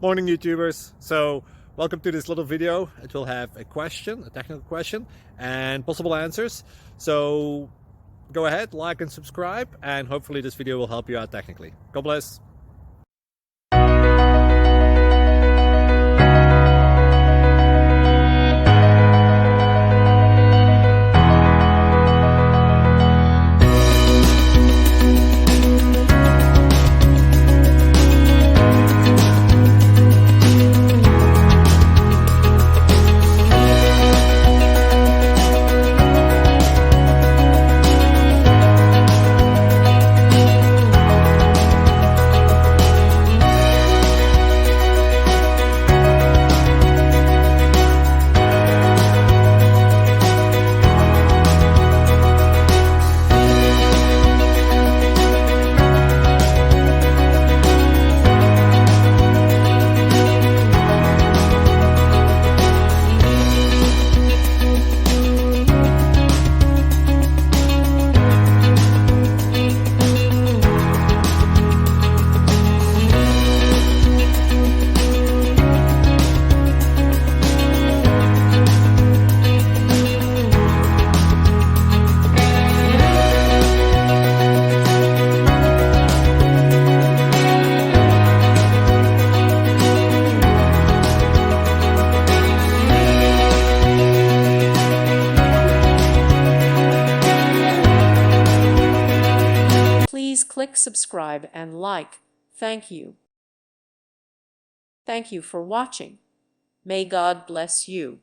Morning, YouTubers. So welcome to this little video. It will have a question, a technical question, and possible answers. So go ahead, like and subscribe, and hopefully this video will help you out technically. God bless. Please click subscribe and like. Thank you. Thank you for watching. May God bless you.